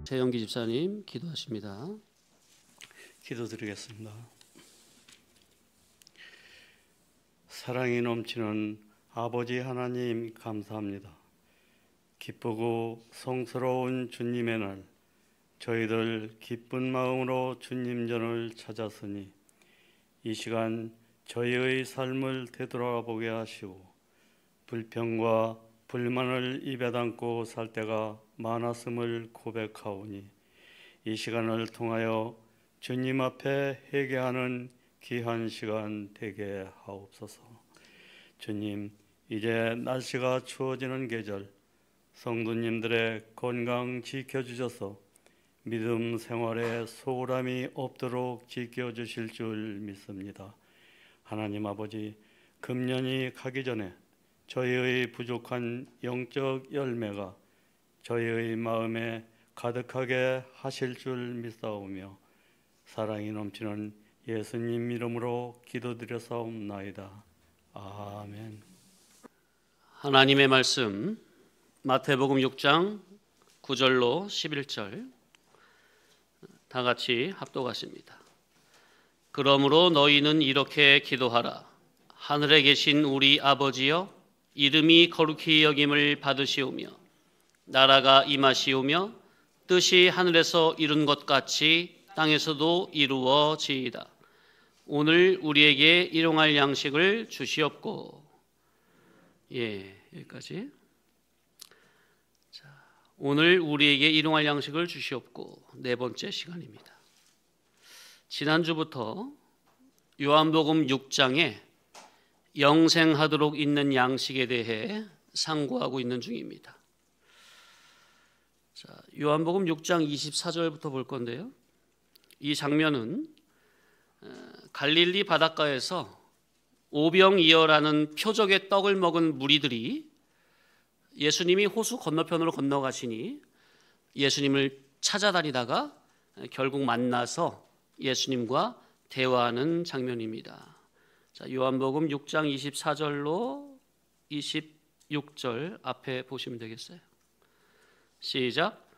최영기 집사님 기도하십니다. 기도드리겠습니다. 사랑이 넘치는 아버지 하나님 감사합니다. 기쁘고 성스러운 주님의 날, 저희들 기쁜 마음으로 주님 전을 찾았으니 이 시간 저희의 삶을 되돌아보게 하시고 불평과 불만을 입에 담고 살 때가 많았음을 고백하오니 이 시간을 통하여 주님 앞에 회개하는 귀한 시간 되게 하옵소서. 주님, 이제 날씨가 추워지는 계절, 성도님들의 건강 지켜주셔서 믿음 생활에 소홀함이 없도록 지켜주실 줄 믿습니다. 하나님 아버지, 금년이 가기 전에 저희의 부족한 영적 열매가 저희의 마음에 가득하게 하실 줄 믿사오며 사랑이 넘치는 예수님 이름으로 기도드려사옵나이다. 아멘. 하나님의 말씀 마태복음 6장 9절로 11절 다 같이 합독하십니다. 그러므로 너희는 이렇게 기도하라. 하늘에 계신 우리 아버지여, 이름이 거룩히 여김을 받으시오며 나라가 임하시오며 뜻이 하늘에서 이룬 것 같이 땅에서도 이루어지이다. 오늘 우리에게 일용할 양식을 주시옵고. 여기까지. 자, 오늘 우리에게 일용할 양식을 주시옵고. 네 번째 시간입니다. 지난주부터 요한복음 6장에 영생하도록 있는 양식에 대해 상고하고 있는 중입니다. 자, 요한복음 6장 24절부터 볼 건데요. 이 장면은 갈릴리 바닷가에서 오병이어라는 표적의 떡을 먹은 무리들이 예수님이 호수 건너편으로 건너가시니 예수님을 찾아다니다가 결국 만나서 예수님과 대화하는 장면입니다. 자, 요한복음 6장 24절로 26절 앞에 보시면 되겠어요. 시작.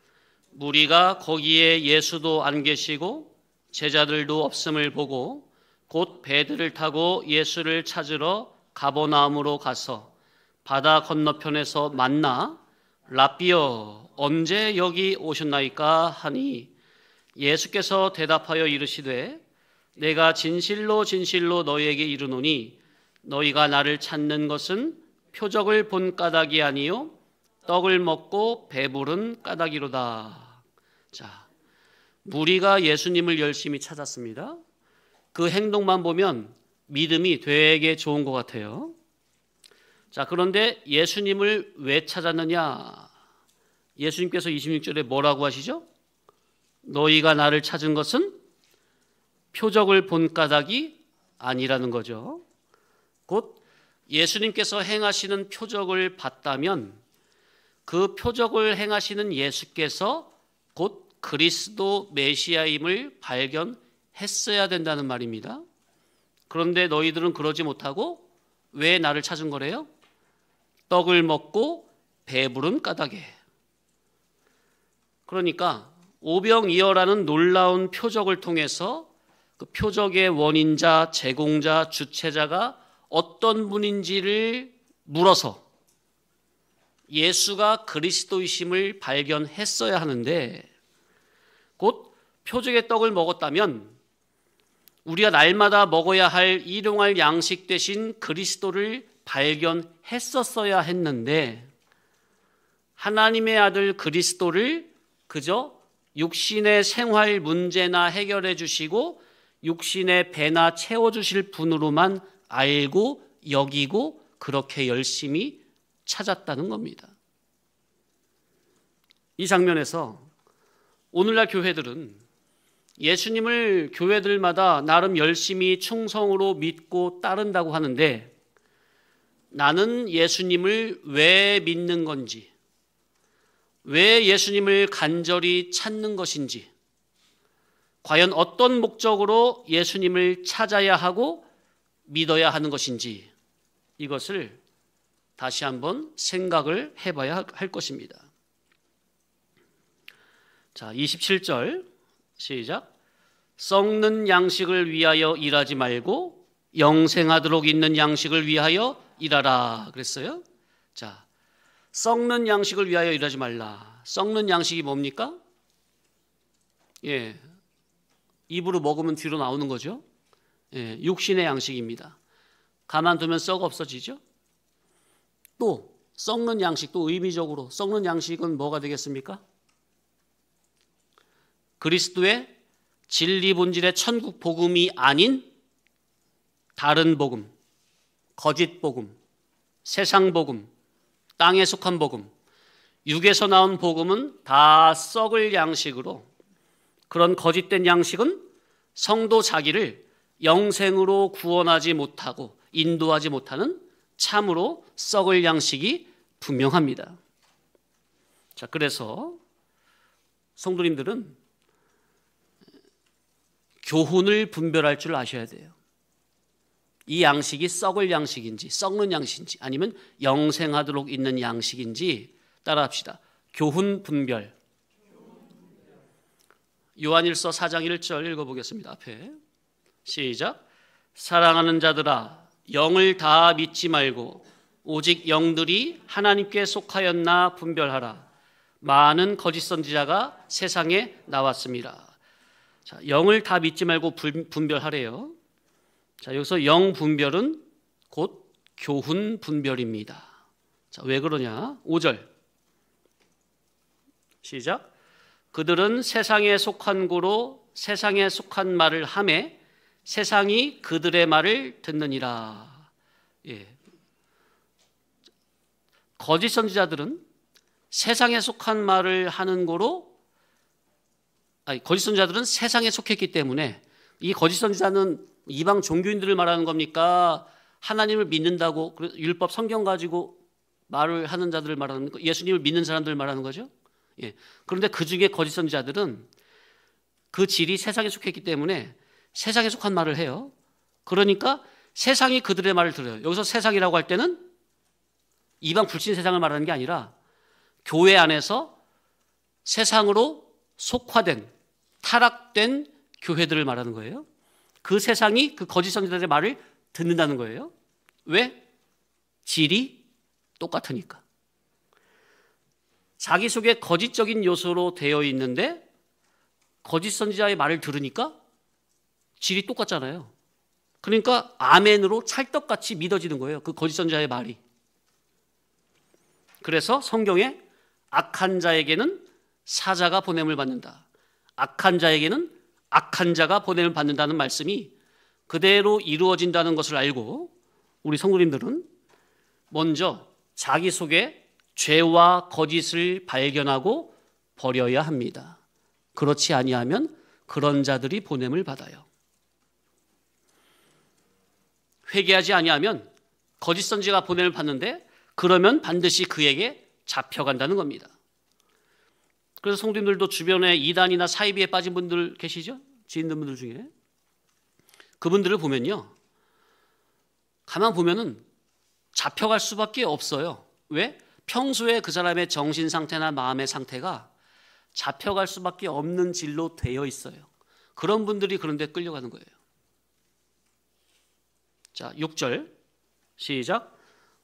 무리가 거기에 예수도 안 계시고 제자들도 없음을 보고 곧 배들을 타고 예수를 찾으러 가버나움으로 가서 바다 건너편에서 만나 랍비여 언제 여기 오셨나이까 하니 예수께서 대답하여 이르시되 내가 진실로 진실로 너희에게 이르노니 너희가 나를 찾는 것은 표적을 본 까닭이 아니요 떡을 먹고 배부른 까닭이로다. 자, 무리가 예수님을 열심히 찾았습니다. 그 행동만 보면 믿음이 되게 좋은 것 같아요. 자, 그런데 예수님을 왜 찾았느냐? 예수님께서 26절에 뭐라고 하시죠? 너희가 나를 찾은 것은 표적을 본 까닭이 아니라는 거죠. 곧 예수님께서 행하시는 표적을 봤다면 그 표적을 행하시는 예수께서 곧 그리스도 메시아임을 발견했어야 된다는 말입니다. 그런데 너희들은 그러지 못하고 왜 나를 찾은 거래요? 떡을 먹고 배부른 까닭에. 그러니까 오병이어라는 놀라운 표적을 통해서 그 표적의 원인자, 제공자, 주체자가 어떤 분인지를 물어서 예수가 그리스도이심을 발견했어야 하는데 곧 표적의 떡을 먹었다면 우리가 날마다 먹어야 할 일용할 양식 대신 그리스도를 발견했었어야 했는데 하나님의 아들 그리스도를 그저 육신의 생활 문제나 해결해 주시고 육신의 배나 채워주실 분으로만 알고 여기고 그렇게 열심히 찾았다는 겁니다. 이 장면에서 오늘날 교회들은 예수님을 교회들마다 나름 열심히 충성으로 믿고 따른다고 하는데 나는 예수님을 왜 믿는 건지, 왜 예수님을 간절히 찾는 것인지, 과연 어떤 목적으로 예수님을 찾아야 하고 믿어야 하는 것인지 이것을 다시 한번 생각을 해봐야 할 것입니다. 자, 27절 시작. 썩는 양식을 위하여 일하지 말고 영생하도록 있는 양식을 위하여 일하라 그랬어요. 자, 썩는 양식을 위하여 일하지 말라. 썩는 양식이 뭡니까? 예, 입으로 먹으면 뒤로 나오는 거죠. 예, 육신의 양식입니다. 가만두면 썩어 없어지죠. 또 썩는 양식, 또 의미적으로 썩는 양식은 뭐가 되겠습니까? 그리스도의 진리 본질의 천국 복음이 아닌 다른 복음, 거짓 복음, 세상 복음, 땅에 속한 복음, 육에서 나온 복음은 다 썩을 양식으로, 그런 거짓된 양식은 성도 자기를 영생으로 구원하지 못하고 인도하지 못하는 참으로 썩을 양식이 분명합니다. 자, 그래서 성도님들은 교훈을 분별할 줄 아셔야 돼요. 이 양식이 썩을 양식인지 썩는 양식인지 아니면 영생하도록 있는 양식인지 따라합시다. 교훈 분별. 요한일서 4장 1절 읽어보겠습니다. 앞에 시작. 사랑하는 자들아, 영을 다 믿지 말고 오직 영들이 하나님께 속하였나 분별하라. 많은 거짓 선지자가 세상에 나왔습니다. 자, 영을 다 믿지 말고 분별하래요. 자, 여기서 영 분별은 곧 교훈 분별입니다. 자, 왜 그러냐? 5절 시작. 그들은 세상에 속한 고로 세상에 속한 말을 하매 세상이 그들의 말을 듣느니라. 예. 거짓 선지자들은 세상에 속한 말을 하는 고로, 거짓 선지자들은 세상에 속했기 때문에, 이 거짓 선지자는 이방 종교인들을 말하는 겁니까? 하나님을 믿는다고 율법 성경 가지고 말을 하는 자들을 말하는 거, 예수님을 믿는 사람들을 말하는 거죠. 예. 그런데 그 중에 거짓 선지자들은 그 질이 세상에 속했기 때문에 세상에 속한 말을 해요. 그러니까 세상이 그들의 말을 들어요. 여기서 세상이라고 할 때는 이방 불신 세상을 말하는 게 아니라 교회 안에서 세상으로 속화된, 타락된 교회들을 말하는 거예요. 그 세상이 그 거짓 선지자들의 말을 듣는다는 거예요. 왜? 질이 똑같으니까. 자기 속에 거짓적인 요소로 되어 있는데 거짓 선지자의 말을 들으니까 질이 똑같잖아요. 그러니까 아멘으로 찰떡같이 믿어지는 거예요. 그 거짓 선지자의 말이. 그래서 성경에 악한 자에게는 사자가 보냄을 받는다, 악한 자에게는 악한 자가 보냄을 받는다는 말씀이 그대로 이루어진다는 것을 알고 우리 성도님들은 먼저 자기 속에 죄와 거짓을 발견하고 버려야 합니다. 그렇지 아니하면 그런 자들이 보냄을 받아요. 회개하지 아니하면 거짓 선지자가 보냄을 받는데 그러면 반드시 그에게 잡혀간다는 겁니다. 그래서 성도님들도 주변에 이단이나 사이비에 빠진 분들 계시죠? 지인 분들 중에. 그분들을 보면요, 가만 보면은 잡혀갈 수밖에 없어요. 왜? 평소에 그 사람의 정신 상태나 마음의 상태가 잡혀갈 수밖에 없는 질로 되어 있어요. 그런 분들이 그런데 끌려가는 거예요. 자, 6절 시작.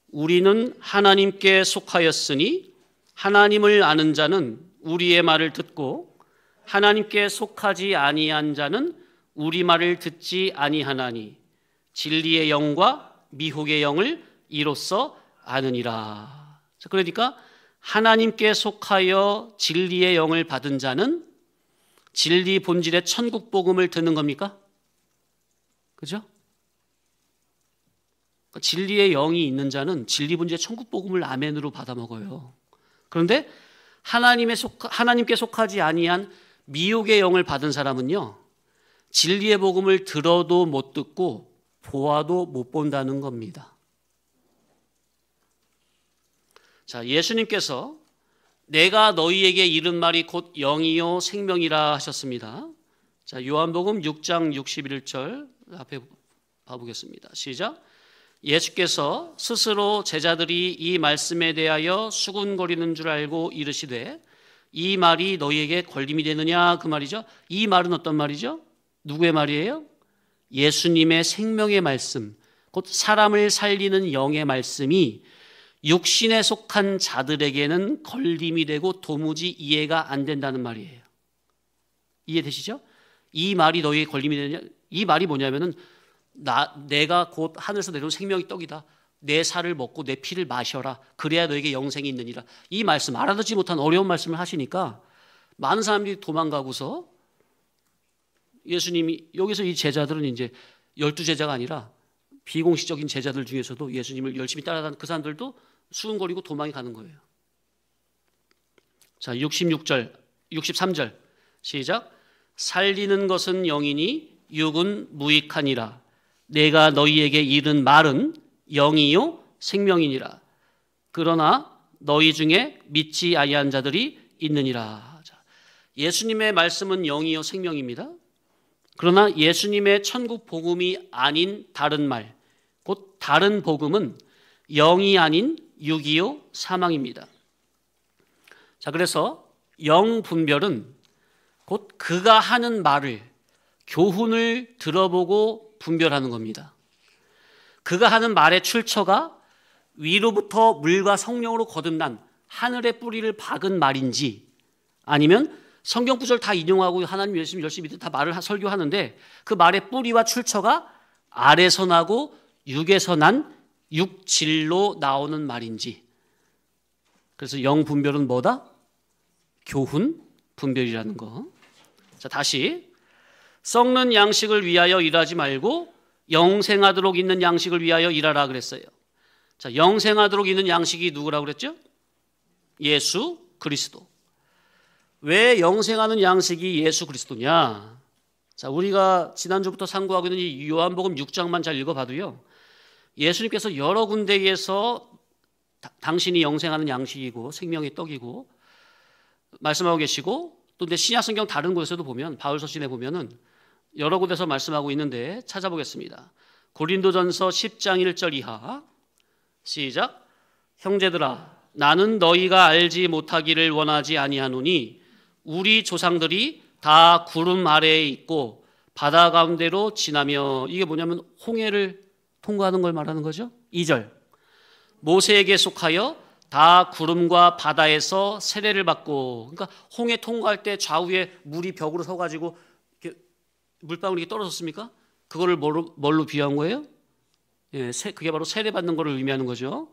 우리는 하나님께 속하였으니 하나님을 아는 자는 우리의 말을 듣고 하나님께 속하지 아니한 자는 우리 말을 듣지 아니하나니 진리의 영과 미혹의 영을 이로써 아느니라. 그러니까 하나님께 속하여 진리의 영을 받은 자는 진리 본질의 천국 복음을 듣는 겁니까? 그죠? 진리의 영이 있는 자는 진리 본질의 천국 복음을 아멘으로 받아 먹어요. 그런데 하나님께 속하지 아니한 미혹의 영을 받은 사람은요, 진리의 복음을 들어도 못 듣고 보아도 못 본다는 겁니다. 자, 예수님께서 내가 너희에게 이른 말이 곧 영이요 생명이라 하셨습니다. 자, 요한복음 6장 61절 앞에 봐보겠습니다. 시작. 예수께서 스스로 제자들이 이 말씀에 대하여 수군거리는 줄 알고 이르시되 이 말이 너희에게 걸림이 되느냐 그 말이죠. 이 말은 어떤 말이죠? 누구의 말이에요? 예수님의 생명의 말씀, 곧 사람을 살리는 영의 말씀이 육신에 속한 자들에게는 걸림이 되고 도무지 이해가 안 된다는 말이에요. 이해되시죠? 이 말이 너희에게 걸림이 되느냐? 이 말이 뭐냐면은 내가 곧 하늘에서 내려온 생명의 떡이다. 내 살을 먹고 내 피를 마셔라. 그래야 너에게 영생이 있느니라. 이 말씀, 알아듣지 못한 어려운 말씀을 하시니까 많은 사람들이 도망가고서 예수님이, 여기서 이 제자들은 이제 12제자가 아니라 비공식적인 제자들 중에서도 예수님을 열심히 따라가는 그 사람들도 수군거리고 도망이 가는 거예요. 자, 63절 시작. 살리는 것은 영이니 육은 무익하니라. 내가 너희에게 이른 말은 영이요 생명이니라. 그러나 너희 중에 믿지 아니한 자들이 있느니라. 자, 예수님의 말씀은 영이요 생명입니다. 그러나 예수님의 천국 복음이 아닌 다른 말, 곧 다른 복음은 영이 아닌 육이요 사망입니다. 자, 그래서 영 분별은 곧 그가 하는 말을, 교훈을 들어보고 분별하는 겁니다. 그가 하는 말의 출처가 위로부터 물과 성령으로 거듭난 하늘의 뿌리를 박은 말인지, 아니면 성경 구절 다 인용하고 하나님 열심히 믿고 다 말을 설교하는데 그 말의 뿌리와 출처가 아래서 나고 육에서 난 육질로 나오는 말인지. 그래서 영 분별은 뭐다? 교훈 분별이라는 거. 자, 다시 썩는 양식을 위하여 일하지 말고 영생하도록 있는 양식을 위하여 일하라 그랬어요. 자, 영생하도록 있는 양식이 누구라고 그랬죠? 예수 그리스도. 왜 영생하는 양식이 예수 그리스도냐? 자, 우리가 지난주부터 상고하고 있는 이 요한복음 6장만 잘 읽어봐도요, 예수님께서 여러 군데에서 당신이 영생하는 양식이고 생명의 떡이고 말씀하고 계시고, 또 근데 신약성경 다른 곳에서도 보면, 바울 서신에 보면은 여러 곳에서 말씀하고 있는데 찾아보겠습니다. 고린도전서 10장 1절 이하 시작. 형제들아, 나는 너희가 알지 못하기를 원하지 아니하노니 우리 조상들이 다 구름 아래에 있고 바다 가운데로 지나며, 이게 뭐냐면 홍해를 통과하는 걸 말하는 거죠. 2절. 모세에게 속하여 다 구름과 바다에서 세례를 받고, 그러니까 홍해 통과할 때 좌우에 물이 벽으로 서가지고 이렇게 물방울이 이렇게 떨어졌습니까? 그거를 뭘로 비유한 거예요? 예, 그게 바로 세례 받는 것을 의미하는 거죠.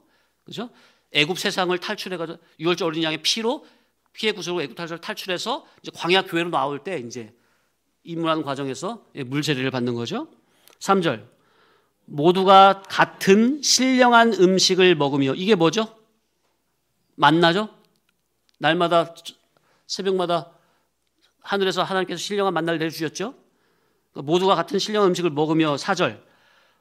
그죠? 애굽 세상을 탈출해가지고 유월절 어린 양의 피로 피해 구속으로 애굽 탈출을 탈출해서 이제 광야 교회로 나올 때 이제 입문하는 과정에서 물 세례를 받는 거죠. 3절. 모두가 같은 신령한 음식을 먹으며, 이게 뭐죠? 만나죠? 날마다 새벽마다 하늘에서 하나님께서 신령한 만나를 내려주셨죠? 모두가 같은 신령한 음식을 먹으며. 4절.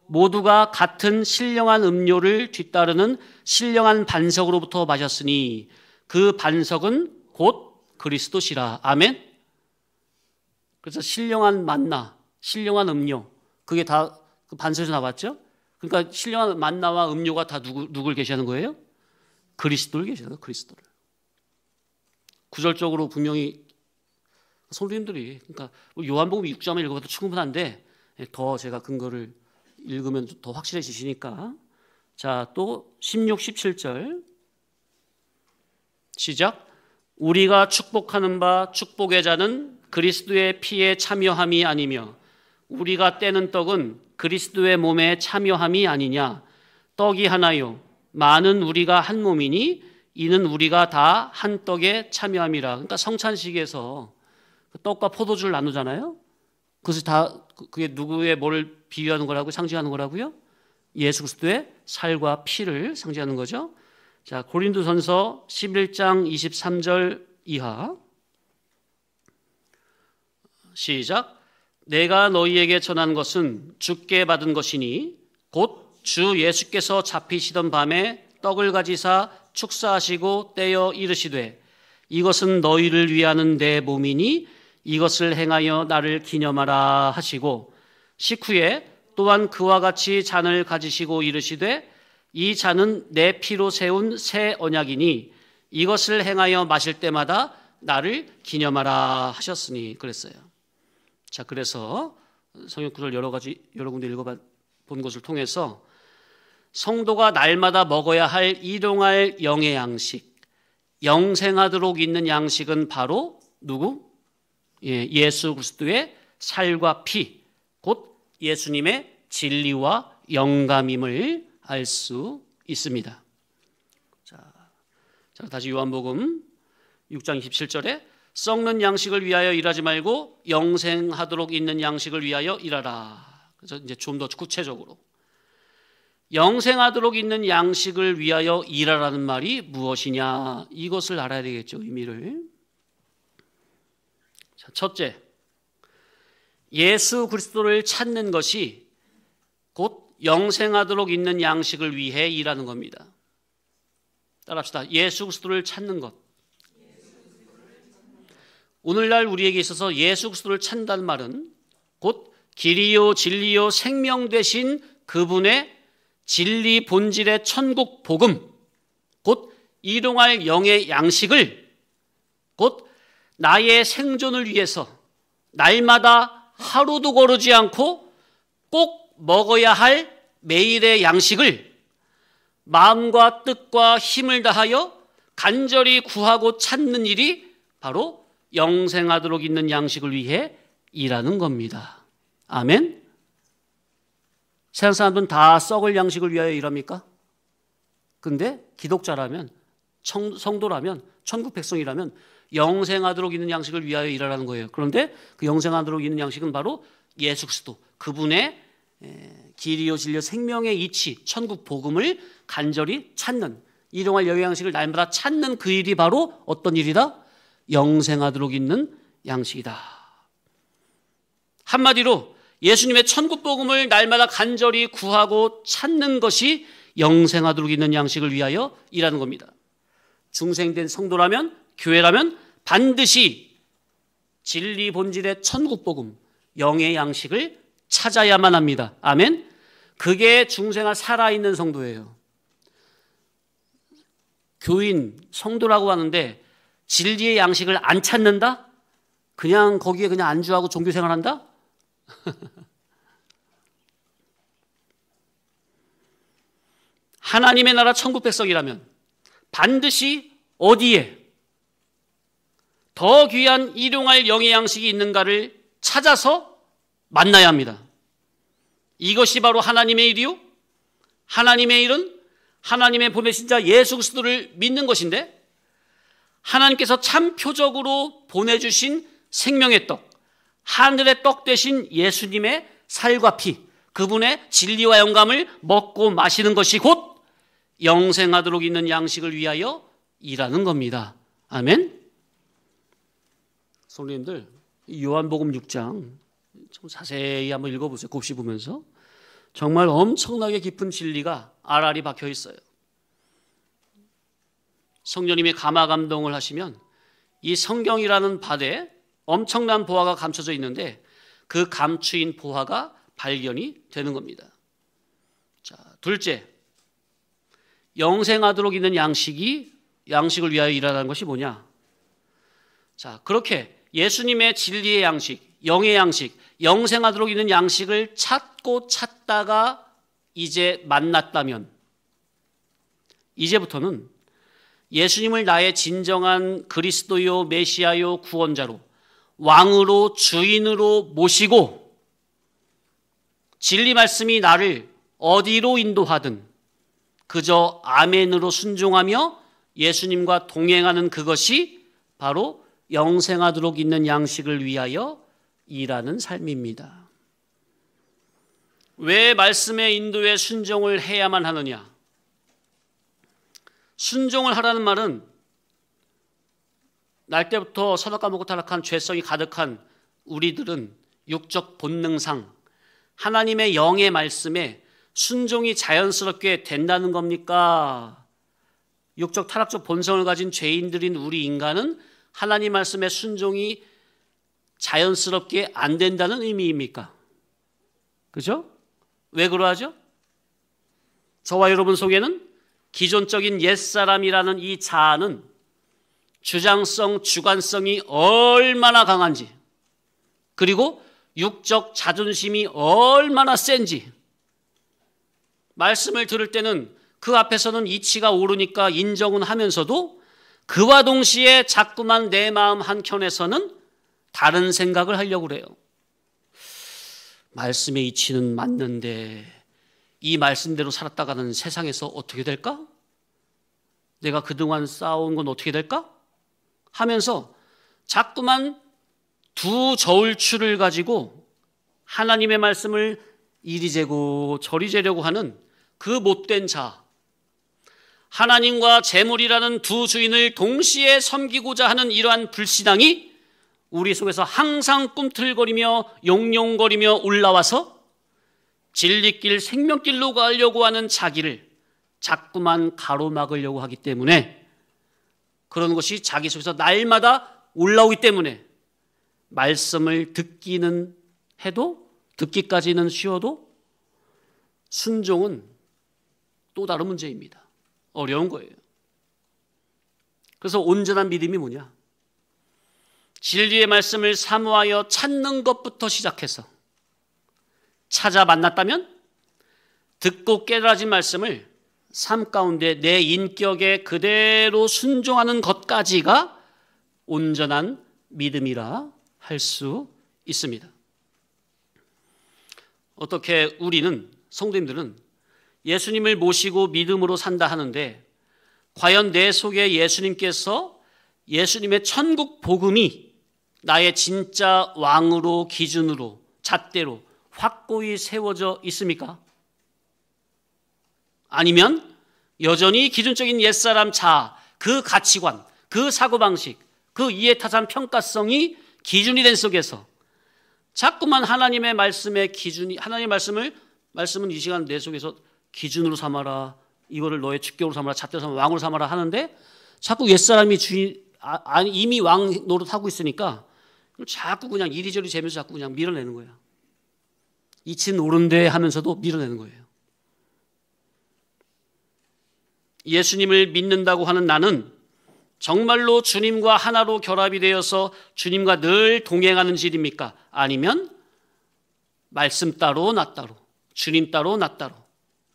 모두가 같은 신령한 음료를 뒤따르는 신령한 반석으로부터 마셨으니 그 반석은 곧 그리스도시라. 아멘. 그래서 신령한 만나, 신령한 음료, 그게 다 그 반석에서 나왔죠. 그러니까 신령한 만나와 음료가 다 누굴 계시하는 거예요? 그리스도를 계시하는 거예요. 그리스도를. 구절적으로 분명히 성도님들이, 그러니까 요한복음 6장만 읽어봐도 충분한데 더 제가 근거를 읽으면 더 확실해지시니까. 자, 또 16, 17절 시작. 우리가 축복하는 바 축복의 자는 그리스도의 피에 참여함이 아니며 우리가 떼는 떡은 그리스도의 몸에 참여함이 아니냐. 떡이 하나요 많은 우리가 한 몸이니 이는 우리가 다 한 떡에 참여함이라. 그러니까 성찬식에서 떡과 포도주를 나누잖아요. 그것이 다 그게 누구의 뭐를 비유하는 거라고, 상징하는 거라고요? 예수 그리스도의 살과 피를 상징하는 거죠. 자, 고린도전서 11장 23절 이하 시작. 내가 너희에게 전한 것은 주께 받은 것이니 곧 주 예수께서 잡히시던 밤에 떡을 가지사 축사하시고 떼어 이르시되 이것은 너희를 위하는 내 몸이니 이것을 행하여 나를 기념하라 하시고, 식후에 또한 그와 같이 잔을 가지시고 이르시되 이 잔은 내 피로 세운 새 언약이니 이것을 행하여 마실 때마다 나를 기념하라 하셨으니 그랬어요. 자, 그래서 성경 구절 여러 군데 읽어본 것을 통해서 성도가 날마다 먹어야 할 일용할 영의 양식, 영생하도록 있는 양식은 바로 누구? 예수 그리스도의 살과 피, 곧 예수님의 진리와 영감임을 알 수 있습니다. 자, 다시 요한복음 6장 27절에 썩는 양식을 위하여 일하지 말고 영생하도록 있는 양식을 위하여 일하라. 그래서 이제 좀 더 구체적으로 영생하도록 있는 양식을 위하여 일하라는 말이 무엇이냐, 이것을 알아야 되겠죠, 의미를. 자, 첫째, 예수 그리스도를 찾는 것이 곧 영생하도록 있는 양식을 위해 일하는 겁니다. 따라합시다. 예수 그리스도를 찾는 것. 오늘날 우리에게 있어서 예수 그리스도를 찾는다는 말은 곧 길이요 진리요 생명 되신 그분의 진리 본질의 천국 복음, 곧 일용할 영의 양식을 곧 나의 생존을 위해서 날마다 하루도 거르지 않고 꼭 먹어야 할 매일의 양식을 마음과 뜻과 힘을 다하여 간절히 구하고 찾는 일이 바로 영생하도록 있는 양식을 위해 일하는 겁니다. 아멘? 세상 사람들은 다 썩을 양식을 위하여 일합니까? 근데 기독자라면, 성도라면, 천국 백성이라면 영생하도록 있는 양식을 위하여 일하라는 거예요. 그런데 그 영생하도록 있는 양식은 바로 예수 그리스도, 그분의 길이요 진리요 생명의 이치, 천국 복음을 간절히 찾는, 일용할 영의 양식을 날마다 찾는 그 일이 바로 어떤 일이다? 영생하도록 있는 양식이다. 한마디로 예수님의 천국 복음을 날마다 간절히 구하고 찾는 것이 영생하도록 있는 양식을 위하여 일하는 겁니다. 중생된 성도라면, 교회라면 반드시 진리 본질의 천국 복음, 영의 양식을 찾아야만 합니다. 아멘? 그게 중생아 살아있는 성도예요. 교인, 성도라고 하는데 진리의 양식을 안 찾는다? 그냥 거기에 그냥 안주하고 종교생활한다? 하나님의 나라 천국 백성이라면 반드시 어디에 더 귀한 일용할 영의 양식이 있는가를 찾아서 만나야 합니다. 이것이 바로 하나님의 일이요, 하나님의 일은 하나님의 보내신 자 예수 그리스도를 믿는 것인데, 하나님께서 참 표적으로 보내주신 생명의 떡, 하늘의 떡 대신 예수님의 살과 피, 그분의 진리와 영감을 먹고 마시는 것이 곧 영생하도록 있는 양식을 위하여 일하는 겁니다. 아멘? 성도님들, 요한복음 6장 좀 자세히 한번 읽어보세요. 곱씹으면서. 정말 엄청나게 깊은 진리가 알알이 박혀 있어요. 성령님이 감화 감동을 하시면 이 성경이라는 밭에 엄청난 보화가 감춰져 있는데 그 감추인 보화가 발견이 되는 겁니다. 자, 둘째, 영생하도록 있는 양식을 위하여 일하는 것이 뭐냐? 자, 그렇게 예수님의 진리의 양식, 영의 양식, 영생하도록 있는 양식을 찾고 찾다가 이제 만났다면 이제부터는 예수님을 나의 진정한 그리스도요 메시아요 구원자로 왕으로 주인으로 모시고 진리 말씀이 나를 어디로 인도하든 그저 아멘으로 순종하며 예수님과 동행하는 그것이 바로 영생하도록 있는 양식을 위하여 일하는 삶입니다. 왜 말씀의 인도에 순종을 해야만 하느냐? 순종을 하라는 말은 날 때부터 선악과 먹고 타락한 죄성이 가득한 우리들은 육적 본능상 하나님의 영의 말씀에 순종이 자연스럽게 된다는 겁니까? 육적 타락적 본성을 가진 죄인들인 우리 인간은 하나님 말씀에 순종이 자연스럽게 안 된다는 의미입니까? 그죠? 왜 그러하죠? 저와 여러분 속에는 기존적인 옛사람이라는 이 자아는 주장성, 주관성이 얼마나 강한지, 그리고 육적 자존심이 얼마나 센지, 말씀을 들을 때는 그 앞에서는 이치가 오르니까 인정은 하면서도 그와 동시에 자꾸만 내 마음 한켠에서는 다른 생각을 하려고 그래요. 말씀의 이치는 맞는데 이 말씀대로 살았다가는 세상에서 어떻게 될까? 내가 그동안 쌓아온 건 어떻게 될까? 하면서 자꾸만 두 저울추를 가지고 하나님의 말씀을 이리 재고 저리 재려고 하는 그 못된 자, 하나님과 재물이라는 두 주인을 동시에 섬기고자 하는 이러한 불신앙이 우리 속에서 항상 꿈틀거리며 용용거리며 올라와서 진리길 생명길로 가려고 하는 자기를 자꾸만 가로막으려고 하기 때문에, 그런 것이 자기 속에서 날마다 올라오기 때문에 말씀을 듣기는 해도, 듣기까지는 쉬워도 순종은 또 다른 문제입니다. 어려운 거예요. 그래서 온전한 믿음이 뭐냐? 진리의 말씀을 사모하여 찾는 것부터 시작해서 찾아 만났다면 듣고 깨달아진 말씀을 삶 가운데 내 인격에 그대로 순종하는 것까지가 온전한 믿음이라 할 수 있습니다. 어떻게 우리는, 성도님들은 예수님을 모시고 믿음으로 산다 하는데, 과연 내 속에 예수님께서, 예수님의 천국 복음이 나의 진짜 왕으로, 기준으로, 잣대로 확고히 세워져 있습니까? 아니면 여전히 기준적인 옛사람 자아, 그 가치관, 그 사고방식, 그 이해타산 평가성이 기준이 된 속에서 자꾸만 하나님의 말씀의 기준이, 하나님의 말씀은 이 시간 내 속에서 기준으로 삼아라, 이거를 너의 주격으로 삼아라, 잣대로 삼아라, 왕으로 삼아라 하는데 자꾸 옛사람이 이미 왕 노릇하고 있으니까 자꾸 그냥 이리저리 재면서 자꾸 그냥 밀어내는 거야. 이치는 옳은데 하면서도 밀어내는 거예요. 예수님을 믿는다고 하는 나는 정말로 주님과 하나로 결합이 되어서 주님과 늘 동행하는 질입니까? 아니면 말씀 따로 나 따로, 주님 따로 나 따로,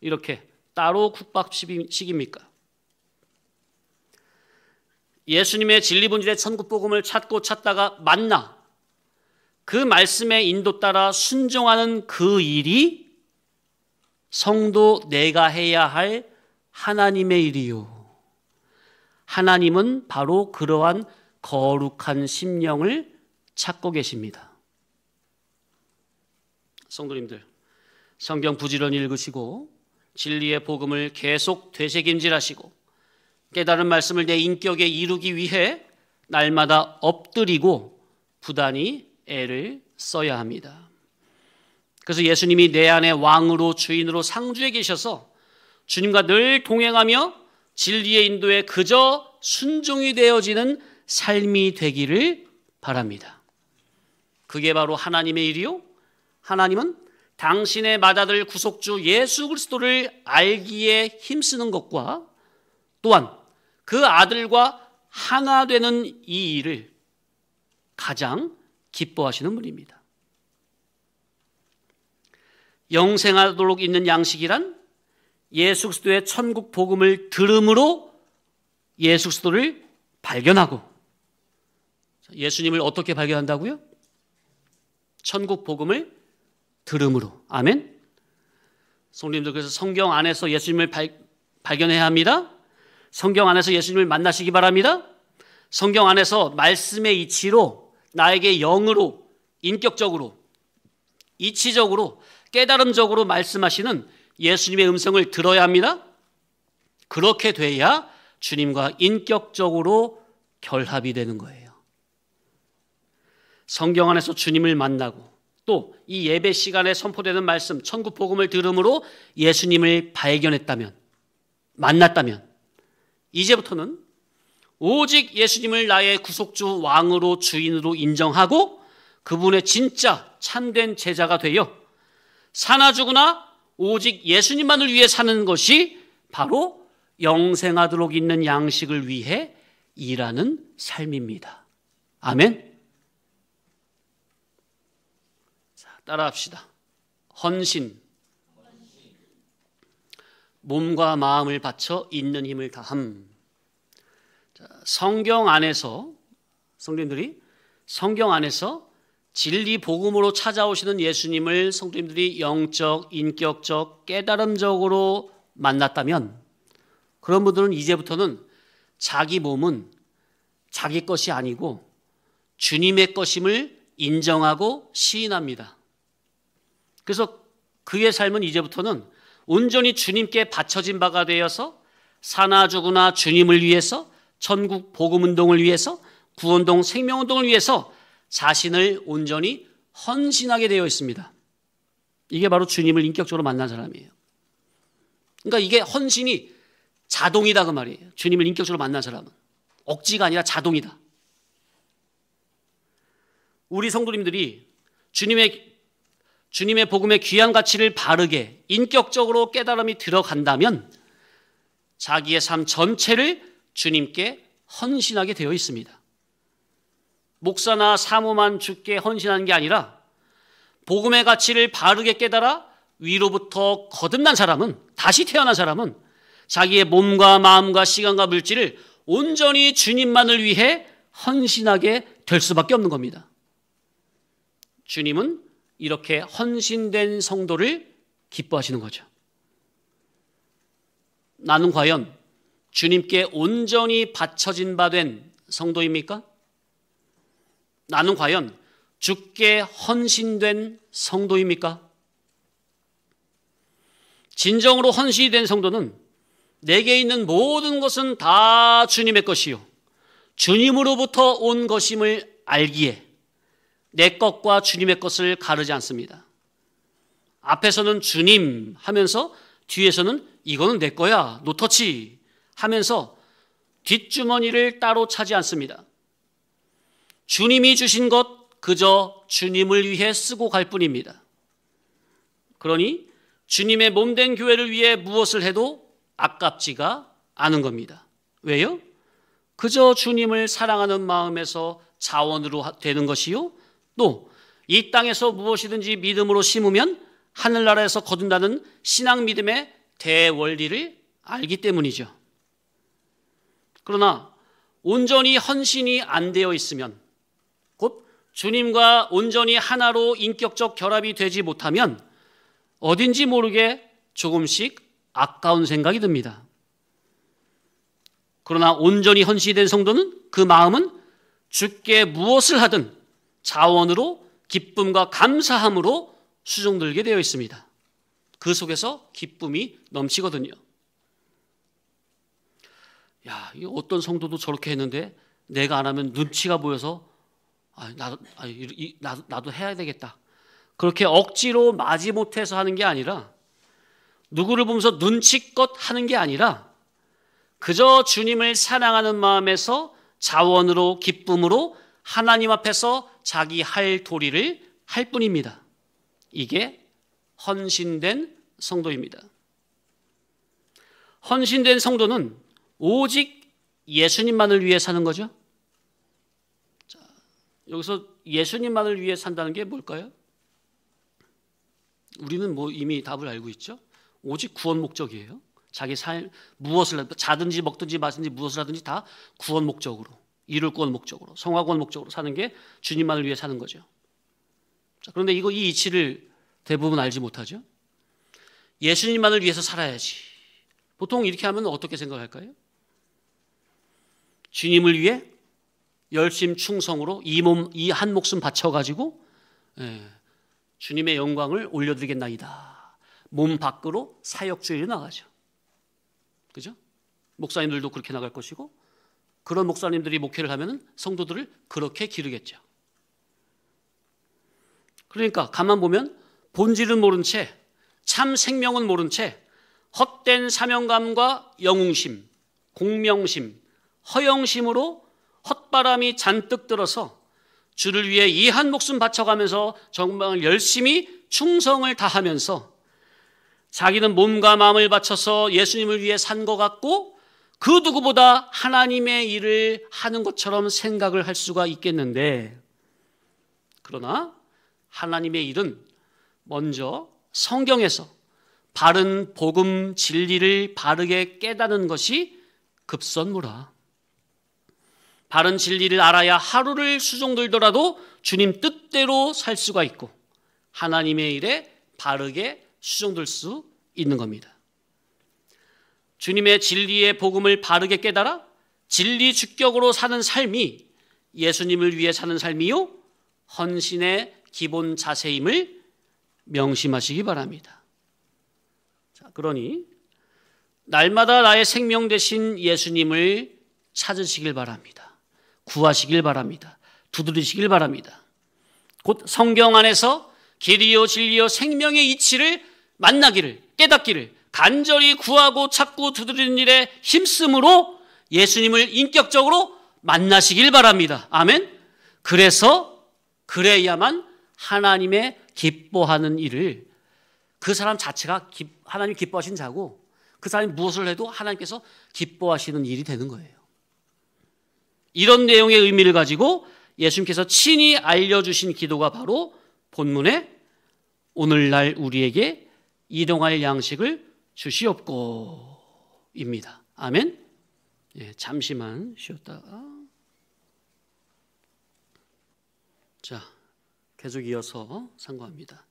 이렇게 따로 국밥식입니까? 예수님의 진리 본질의 천국 복음을 찾고 찾다가 만나 그 말씀의 인도 따라 순종하는 그 일이 성도 내가 해야 할 하나님의 일이요. 하나님은 바로 그러한 거룩한 심령을 찾고 계십니다. 성도님들, 성경 부지런히 읽으시고 진리의 복음을 계속 되새김질하시고 깨달은 말씀을 내 인격에 이루기 위해 날마다 엎드리고 부단히 애를 써야 합니다. 그래서 예수님이 내 안에 왕으로, 주인으로 상주해 계셔서 주님과 늘 동행하며 진리의 인도에 그저 순종이 되어지는 삶이 되기를 바랍니다. 그게 바로 하나님의 일이요, 하나님은 당신의 맏아들 구속주 예수 그리스도를 알기에 힘쓰는 것과 또한 그 아들과 하나 되는 이 일을 가장 기뻐하시는 분입니다. 영생하도록 있는 양식이란 예수 그리스도의 천국 복음을 들음으로 예수 그리스도를 발견하고, 예수님을 어떻게 발견한다고요? 천국 복음을 들음으로. 아멘. 성도님들, 그래서 성경 안에서 예수님을 발견해야 합니다. 성경 안에서 예수님을 만나시기 바랍니다. 성경 안에서 말씀의 이치로 나에게 영으로, 인격적으로, 이치적으로, 깨달음적으로 말씀하시는 예수님의 음성을 들어야 합니다. 그렇게 돼야 주님과 인격적으로 결합이 되는 거예요. 성경 안에서 주님을 만나고 또 이 예배 시간에 선포되는 말씀, 천국 복음을 들음으로 예수님을 발견했다면, 만났다면 이제부터는 오직 예수님을 나의 구속주, 왕으로, 주인으로 인정하고 그분의 진짜 참된 제자가 되어 사나 죽으나 오직 예수님만을 위해 사는 것이 바로 영생하도록 있는 양식을 위해 일하는 삶입니다. 아멘. 자, 따라합시다. 헌신. 몸과 마음을 바쳐 있는 힘을 다함. 자, 성경 안에서 성도님들이 성경 안에서 진리 복음으로 찾아오시는 예수님을 성도님들이 영적, 인격적, 깨달음적으로 만났다면 그런 분들은 이제부터는 자기 몸은 자기 것이 아니고 주님의 것임을 인정하고 시인합니다. 그래서 그의 삶은 이제부터는 온전히 주님께 바쳐진 바가 되어서 사나 죽으나 주님을 위해서, 천국 복음운동을 위해서, 구원동 생명운동을 위해서 자신을 온전히 헌신하게 되어 있습니다. 이게 바로 주님을 인격적으로 만난 사람이에요. 그러니까 이게 헌신이 자동이다 그 말이에요. 주님을 인격적으로 만난 사람은 억지가 아니라 자동이다. 우리 성도님들이 주님의 복음의 귀한 가치를 바르게 인격적으로 깨달음이 들어간다면 자기의 삶 전체를 주님께 헌신하게 되어 있습니다. 목사나 사모만 주께 헌신하는 게 아니라 복음의 가치를 바르게 깨달아 위로부터 거듭난 사람은, 다시 태어난 사람은 자기의 몸과 마음과 시간과 물질을 온전히 주님만을 위해 헌신하게 될 수밖에 없는 겁니다. 주님은 이렇게 헌신된 성도를 기뻐하시는 거죠. 나는 과연 주님께 온전히 바쳐진 바 된 성도입니까? 나는 과연 주께 헌신된 성도입니까? 진정으로 헌신이 된 성도는 내게 있는 모든 것은 다 주님의 것이요 주님으로부터 온 것임을 알기에 내 것과 주님의 것을 가르지 않습니다. 앞에서는 주님 하면서 뒤에서는 이거는 내 거야, 노터치 하면서 뒷주머니를 따로 차지 않습니다. 주님이 주신 것 그저 주님을 위해 쓰고 갈 뿐입니다. 그러니 주님의 몸된 교회를 위해 무엇을 해도 아깝지가 않은 겁니다. 왜요? 그저 주님을 사랑하는 마음에서 자원으로 되는 것이요 또 이 땅에서 무엇이든지 믿음으로 심으면 하늘나라에서 거둔다는 신앙 믿음의 대원리를 알기 때문이죠. 그러나 온전히 헌신이 안 되어 있으면, 곧 주님과 온전히 하나로 인격적 결합이 되지 못하면 어딘지 모르게 조금씩 아까운 생각이 듭니다. 그러나 온전히 헌신된 성도는 그 마음은 주께 무엇을 하든 자원으로 기쁨과 감사함으로 수종들게 되어 있습니다. 그 속에서 기쁨이 넘치거든요. 야, 이 어떤 성도도 저렇게 했는데 내가 안 하면 눈치가 보여서 나도 해야 되겠다. 그렇게 억지로 마지못해서 하는 게 아니라, 누구를 보면서 눈치껏 하는 게 아니라 그저 주님을 사랑하는 마음에서 자원으로 기쁨으로 하나님 앞에서 자기 할 도리를 할 뿐입니다. 이게 헌신된 성도입니다. 헌신된 성도는 오직 예수님만을 위해 사는 거죠. 자, 여기서 예수님만을 위해 산다는 게 뭘까요? 우리는 이미 답을 알고 있죠. 오직 구원 목적이에요. 자기 삶 무엇을 자든지 먹든지 마든지 무엇을 하든지 다 구원 목적으로, 이룰 구원 목적으로, 성화구원 목적으로 사는 게 주님만을 위해 사는 거죠. 자, 그런데 이 이치를 대부분 알지 못하죠. 예수님만을 위해서 살아야지. 보통 이렇게 하면 어떻게 생각할까요? 주님을 위해 열심 충성으로 이 한 목숨 바쳐가지고 주님의 영광을 올려드리겠나이다. 몸 밖으로 사역주의로 나가죠. 그죠? 목사님들도 그렇게 나갈 것이고, 그런 목사님들이 목회를 하면 성도들을 그렇게 기르겠죠. 그러니까 가만 보면 본질은 모른 채, 참 생명은 모른 채 헛된 사명감과 영웅심, 공명심, 허영심으로 헛바람이 잔뜩 들어서 주를 위해 이 한 목숨 바쳐가면서 정말 열심히 충성을 다하면서 자기는 몸과 마음을 바쳐서 예수님을 위해 산 것 같고, 그 누구보다 하나님의 일을 하는 것처럼 생각을 할 수가 있겠는데, 그러나 하나님의 일은 먼저 성경에서 바른 복음 진리를 바르게 깨닫는 것이 급선무라. 바른 진리를 알아야 하루를 수종들더라도 주님 뜻대로 살 수가 있고 하나님의 일에 바르게 수종들 수 있는 겁니다. 주님의 진리의 복음을 바르게 깨달아 진리 주격으로 사는 삶이 예수님을 위해 사는 삶이요 헌신의 기본 자세임을 명심하시기 바랍니다. 자, 그러니 날마다 나의 생명 되신 예수님을 찾으시길 바랍니다. 구하시길 바랍니다. 두드리시길 바랍니다. 곧 성경 안에서 길이요 진리요 생명의 이치를 만나기를, 깨닫기를 간절히 구하고 찾고 두드리는 일에 힘쓰므로 예수님을 인격적으로 만나시길 바랍니다. 아멘. 그래야만 하나님의 기뻐하는 일을, 그 사람 자체가 하나님 기뻐하신 자고 그 사람이 무엇을 해도 하나님께서 기뻐하시는 일이 되는 거예요. 이런 내용의 의미를 가지고 예수님께서 친히 알려주신 기도가 바로 본문에 오늘날 우리에게 일용할 양식을 주시옵고입니다. 아멘. 예, 잠시만 쉬었다가 자, 계속 이어서 상고합니다.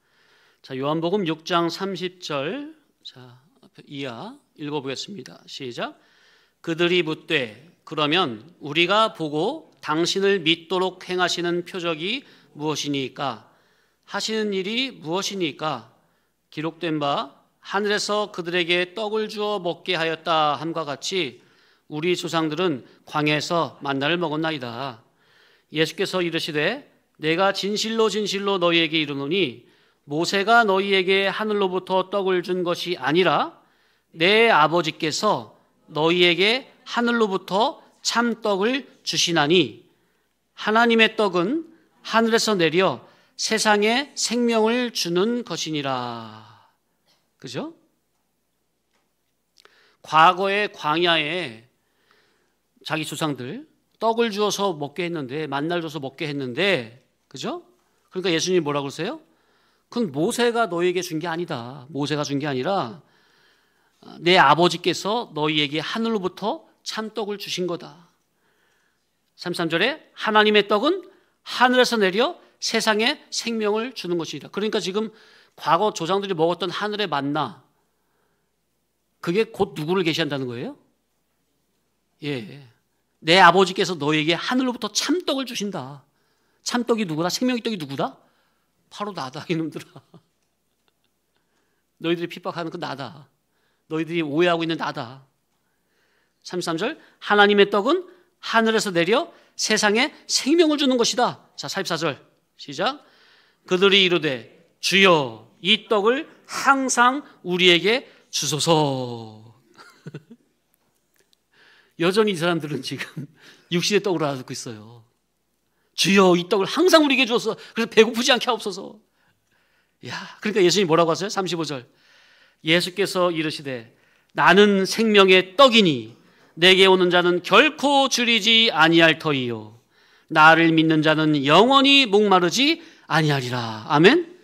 자, 요한복음 6장 30절 자, 이하 읽어보겠습니다. 시작. 그들이 묻되 그러면 우리가 보고 당신을 믿도록 행하시는 표적이 무엇이니까? 하시는 일이 무엇이니까? 기록된 바 하늘에서 그들에게 떡을 주어 먹게 하였다 함과 같이 우리 조상들은 광야에서 만나를 먹었나이다. 예수께서 이르시되 내가 진실로 진실로 너희에게 이르노니 모세가 너희에게 하늘로부터 떡을 준 것이 아니라 내 아버지께서 너희에게 하늘로부터 참떡을 주시나니 하나님의 떡은 하늘에서 내려 세상에 생명을 주는 것이니라. 그죠? 과거의 광야에 자기 조상들 떡을 주어서 먹게 했는데, 만나를 줘서 먹게 했는데, 그죠? 그러니까 예수님이 뭐라고 그러세요? 그건 모세가 너희에게 준 게 아니다. 모세가 준 게 아니라 내 아버지께서 너희에게 하늘로부터 참떡을 주신 거다. 33절에 하나님의 떡은 하늘에서 내려 세상에 생명을 주는 것이라. 그러니까 지금 과거 조상들이 먹었던 하늘의 만나, 그게 곧 누구를 계시한다는 거예요? 예, 내 아버지께서 너에게 하늘로부터 참떡을 주신다. 참떡이 누구다? 생명의 떡이 누구다? 바로 나다, 이놈들아. 너희들이 핍박하는 건 나다. 너희들이 오해하고 있는 나다. 33절 하나님의 떡은 하늘에서 내려 세상에 생명을 주는 것이다. 자, 44절 시작. 그들이 이르되 주여 이 떡을 항상 우리에게 주소서. 여전히 이 사람들은 지금 육신의 떡으로 알아듣고 있어요. 주여 이 떡을 항상 우리에게 주소서. 그래서 배고프지 않게 하옵소서. 야, 그러니까 예수님이 뭐라고 하세요? 35절 예수께서 이르시되 나는 생명의 떡이니 내게 오는 자는 결코 줄이지 아니할 터이요 나를 믿는 자는 영원히 목마르지 아니하리라. 아멘.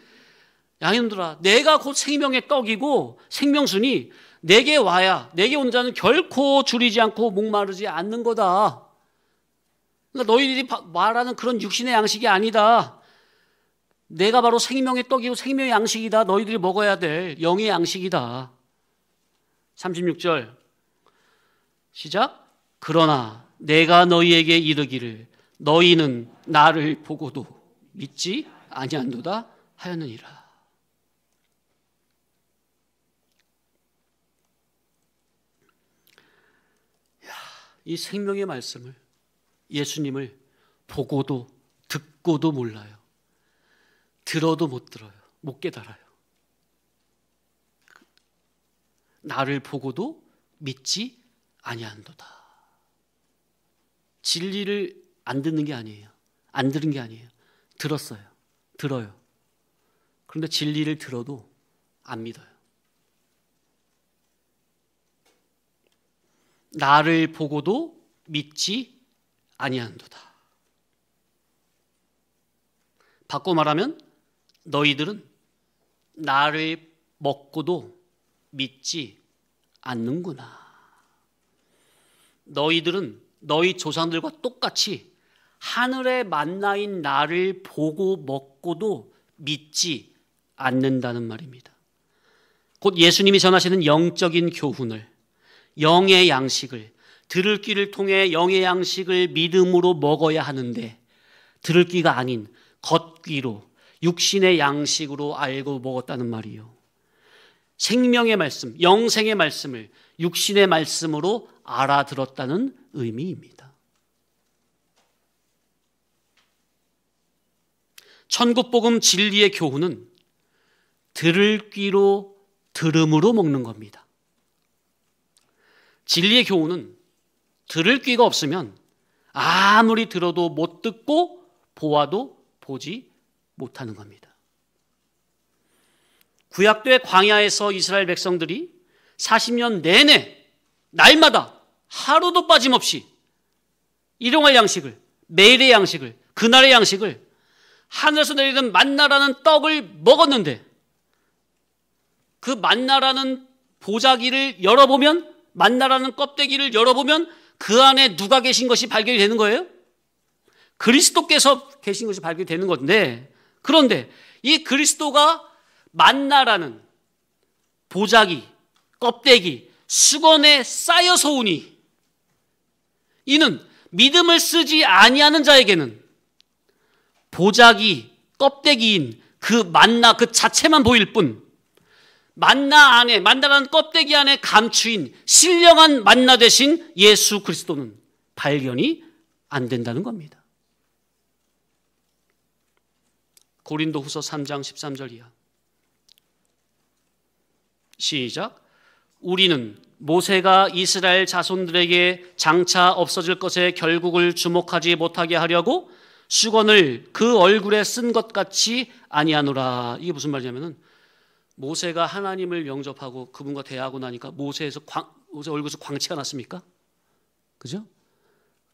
양이놈들아, 내가 곧 생명의 떡이고 생명수니 내게 와야, 내게 온 자는 결코 줄이지 않고 목마르지 않는 거다. 그러니까 너희들이 말하는 그런 육신의 양식이 아니다. 내가 바로 생명의 떡이고 생명의 양식이다. 너희들이 먹어야 될 영의 양식이다. 36절 시작. 그러나 내가 너희에게 이르기를 너희는 나를 보고도 믿지 아니한도다 하였느니라. 이 생명의 말씀을, 예수님을 보고도 듣고도 몰라요. 들어도 못 들어요. 못 깨달아요. 나를 보고도 믿지 아니한도다. 진리를 안 듣는 게 아니에요. 안 들은 게 아니에요. 들었어요. 들어요. 그런데 진리를 들어도 안 믿어요. 나를 보고도 믿지 아니하는도다. 바꿔 말하면 너희들은 나를 먹고도 믿지 않는구나. 너희들은 너희 조상들과 똑같이 하늘의 만나인 나를 보고 먹고도 믿지 않는다는 말입니다. 곧 예수님이 전하시는 영적인 교훈을, 영의 양식을, 들을 귀를 통해 영의 양식을 믿음으로 먹어야 하는데 들을 귀가 아닌 겉귀로 육신의 양식으로 알고 먹었다는 말이요. 생명의 말씀, 영생의 말씀을 육신의 말씀으로 알아들었다는 의미입니다. 천국복음 진리의 교훈은 들을 귀로 들음으로 먹는 겁니다. 진리의 교훈은 들을 귀가 없으면 아무리 들어도 못 듣고 보아도 보지 못하는 겁니다. 구약대 광야에서 이스라엘 백성들이 40년 내내 날마다 하루도 빠짐없이 일용할 양식을, 매일의 양식을, 그날의 양식을 하늘에서 내리는 만나라는 떡을 먹었는데 그 만나라는 보자기를 열어보면, 만나라는 껍데기를 열어보면 그 안에 누가 계신 것이 발견이 되는 거예요? 그리스도께서 계신 것이 발견이 되는 건데, 그런데 이 그리스도가 만나라는 보자기, 껍데기, 수건에 쌓여서 오니 이는 믿음을 쓰지 아니하는 자에게는 보자기, 껍데기인 그 만나 그 자체만 보일 뿐, 만나 안에, 만나라는 껍데기 안에 감추인 신령한 만나 되신 예수 그리스도는 발견이 안 된다는 겁니다. 고린도후서 3장 13절 이하. 시작. 우리는 모세가 이스라엘 자손들에게 장차 없어질 것의 결국을 주목하지 못하게 하려고 수건을 그 얼굴에 쓴 것 같이 아니하노라. 이게 무슨 말이냐면은 모세가 하나님을 영접하고 그분과 대하고 나니까 모세 얼굴에서 광채가 났습니까? 그죠?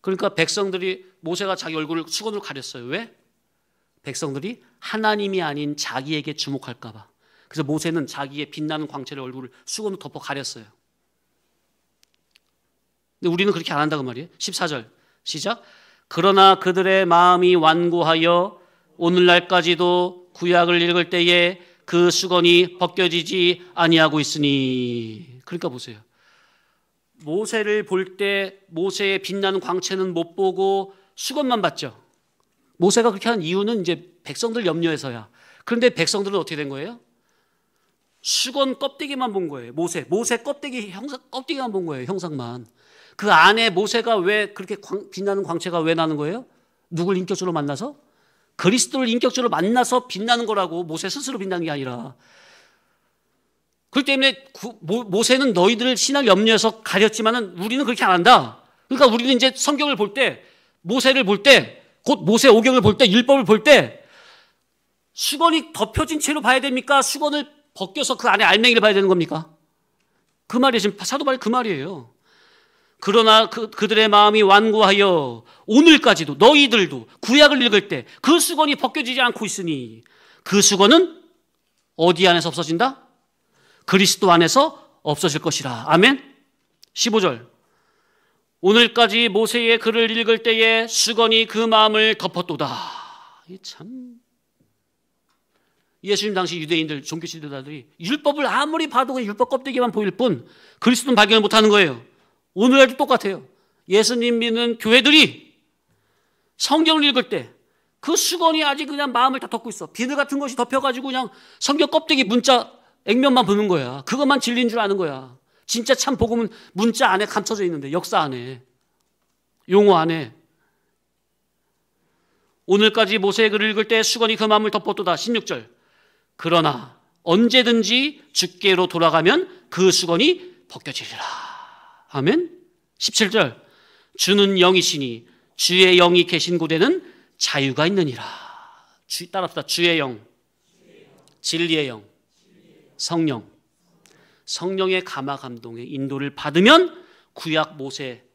그러니까 백성들이 모세가 자기 얼굴을 수건으로 가렸어요. 왜? 백성들이 하나님이 아닌 자기에게 주목할까 봐. 그래서 모세는 자기의 빛나는 광채를 얼굴을 수건으로 덮어 가렸어요. 근데 우리는 그렇게 안 한다고 말이에요. 14절 시작. 그러나 그들의 마음이 완고하여 오늘날까지도 구약을 읽을 때에 그 수건이 벗겨지지 아니하고 있으니. 그러니까 보세요. 모세를 볼 때 모세의 빛나는 광채는 못 보고 수건만 봤죠. 모세가 그렇게 한 이유는 이제 백성들 염려해서야. 그런데 백성들은 어떻게 된 거예요? 수건 껍데기만 본 거예요. 모세 껍데기 껍데기만 본 거예요. 형상만. 그 안에 모세가 왜 그렇게 빛나는 광채가 왜 나는 거예요? 누굴 인격적으로 만나서? 그리스도를 인격적으로 만나서 빛나는 거라고. 모세 스스로 빛나는 게 아니라. 그렇기 때문에 모세는 너희들을 신앙 염려해서 가렸지만은 우리는 그렇게 안 한다. 그러니까 우리는 이제 성경을 볼 때, 모세를 볼 때, 곧 모세 오경을 볼 때, 율법을 볼 때 수건이 덮여진 채로 봐야 됩니까? 수건을 벗겨서 그 안에 알맹이를 봐야 되는 겁니까? 그 말이 지금 사도 바울이 그 말이에요. 그러나 그들의 마음이 완고하여 오늘까지도 너희들도 구약을 읽을 때 그 수건이 벗겨지지 않고 있으니 그 수건은 어디 안에서 없어진다? 그리스도 안에서 없어질 것이라. 아멘. 15절. 오늘까지 모세의 글을 읽을 때에 수건이 그 마음을 덮었도다. 이 참. 예수님 당시 유대인들, 종교 지도자들이 율법을 아무리 봐도 그냥 율법 껍데기만 보일 뿐 그리스도는 발견을 못하는 거예요. 오늘날도 똑같아요. 예수님 믿는 교회들이 성경을 읽을 때 그 수건이 아직 그냥 마음을 다 덮고 있어. 비늘 같은 것이 덮여가지고 그냥 성경 껍데기 문자 액면만 보는 거야. 그것만 진리인 줄 아는 거야. 진짜 참 복음은 문자 안에 감춰져 있는데, 역사 안에, 용어 안에. 오늘까지 모세의 글을 읽을 때 수건이 그 마음을 덮었도다. 16절. 그러나 언제든지 주께로 돌아가면 그 수건이 벗겨지리라. 아멘. 17절. 주는 영이시니 주의 영이 계신 곳에는 자유가 있느니라. 따라합시다. 주의 영, 진리의 영, 성령. 성령의 감화 감동의 인도를 받으면 구약 모세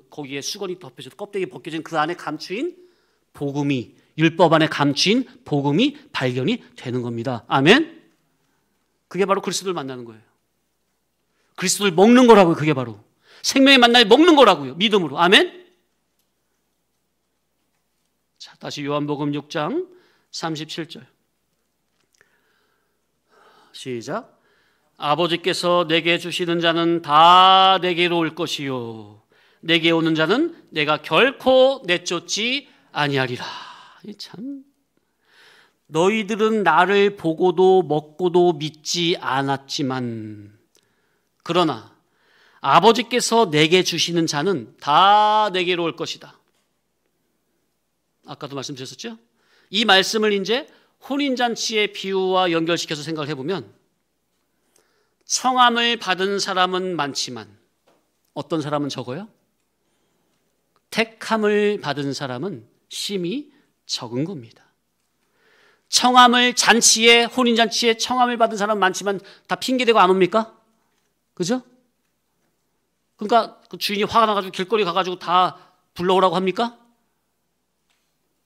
거기에 수건이 덮여져 껍데기 벗겨진 그 안에 감추인 복음이, 율법 안에 감추인 복음이 발견이 되는 겁니다. 아멘. 그게 바로 그리스도를 만나는 거예요. 그리스도를 먹는 거라고요. 그게 바로 생명의 만나에 먹는 거라고요. 믿음으로. 아멘. 자, 다시 요한복음 6장 37절 시작. 아버지께서 내게 주시는 자는 다 내게로 올 것이요 내게 오는 자는 내가 결코 내쫓지 아니하리라. 참, 너희들은 나를 보고도 먹고도 믿지 않았지만 그러나 아버지께서 내게 주시는 자는 다 내게로 올 것이다. 아까도 말씀드렸었죠? 이 말씀을 이제 혼인잔치의 비유와 연결시켜서 생각을 해보면 청함을 받은 사람은 많지만 어떤 사람은 적어요? 택함을 받은 사람은 심히 적은 겁니다. 청함을 잔치에 혼인잔치에 청함을 받은 사람은 많지만 다 핑계대고 안 옵니까? 그죠? 그러니까 그 주인이 화가 나가지고 길거리 가가지고 다 불러오라고 합니까?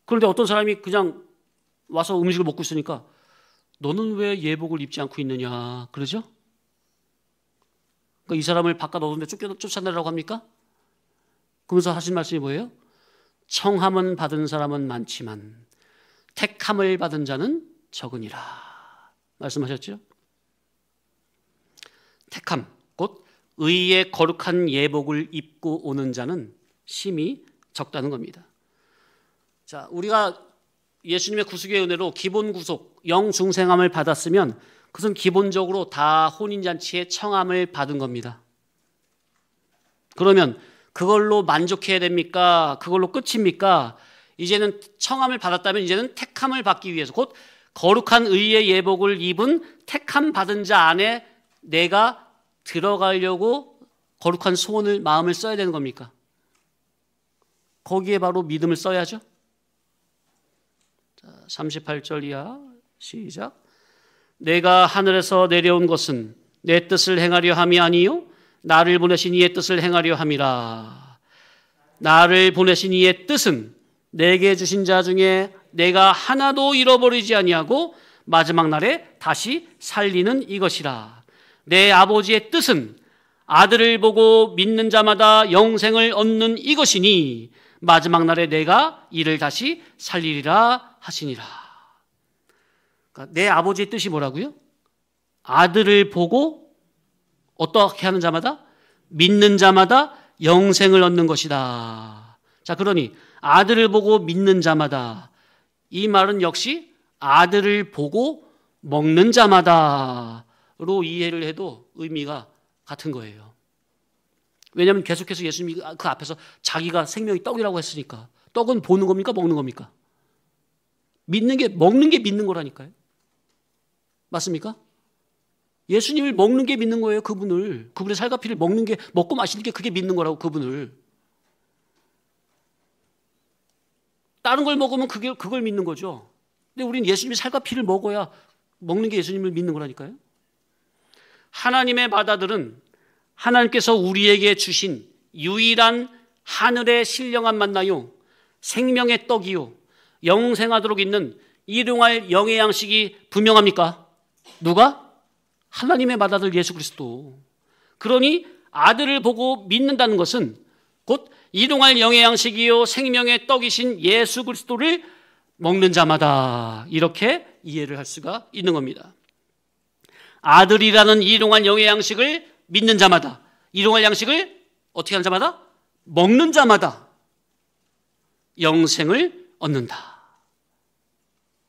그런데 어떤 사람이 그냥 와서 음식을 먹고 있으니까 너는 왜 예복을 입지 않고 있느냐 그러죠? 그러니까 이 사람을 바깥 어두운데 쫓아내라고 합니까? 그러면서 하신 말씀이 뭐예요? 청함은 받은 사람은 많지만 택함을 받은 자는 적으니라 말씀하셨죠? 택함 곧 의의 거룩한 예복을 입고 오는 자는 심히 적다는 겁니다. 자, 우리가 예수님의 구속의 은혜로 기본 구속, 영중생함을 받았으면 그것은 기본적으로 다 혼인잔치에 청함을 받은 겁니다. 그러면 그걸로 만족해야 됩니까? 그걸로 끝입니까? 이제는 청함을 받았다면 이제는 택함을 받기 위해서 곧 거룩한 의의 예복을 입은 택함 받은 자 안에 내가 들어가려고 거룩한 소원을 마음을 써야 되는 겁니까? 거기에 바로 믿음을 써야죠. 자, 38절 이하 시작. 내가 하늘에서 내려온 것은 내 뜻을 행하려 함이 아니요 나를 보내신 이의 뜻을 행하려 함이라. 나를 보내신 이의 뜻은 내게 주신 자 중에 내가 하나도 잃어버리지 아니하고 마지막 날에 다시 살리는 이것이라. 내 아버지의 뜻은 아들을 보고 믿는 자마다 영생을 얻는 이것이니 마지막 날에 내가 이를 다시 살리리라 하시니라. 그러니까 내 아버지의 뜻이 뭐라고요? 아들을 보고 어떻게 하는 자마다? 믿는 자마다 영생을 얻는 것이다. 자, 그러니 아들을 보고 믿는 자마다, 이 말은 역시 아들을 보고 먹는 자마다로 이해를 해도 의미가 같은 거예요. 왜냐하면 계속해서 예수님이 그 앞에서 자기가 생명이 떡이라고 했으니까. 떡은 보는 겁니까? 먹는 겁니까? 먹는 게 믿는 거라니까요. 맞습니까? 예수님을 먹는 게 믿는 거예요. 그분의 살과 피를 먹는 게, 먹고 마시는 게 그게 믿는 거라고. 그분을 다른 걸 먹으면 그걸 믿는 거죠. 근데 우리는 예수님의 살과 피를 먹어야 먹는 게 예수님을 믿는 거라니까요. 하나님의 바다들은 하나님께서 우리에게 주신 유일한 하늘의 신령한 만나요, 생명의 떡이요, 영생하도록 있는 일용할 영의 양식이 분명합니까? 누가? 하나님의 바다들 예수 그리스도. 그러니 아들을 보고 믿는다는 것은 곧 일용할 영의 양식이요 생명의 떡이신 예수 그리스도를 먹는 자마다, 이렇게 이해를 할 수가 있는 겁니다. 아들이라는 일용할 영의 양식을 믿는 자마다, 일용할 양식을 어떻게 하는 자마다? 먹는 자마다 영생을 얻는다.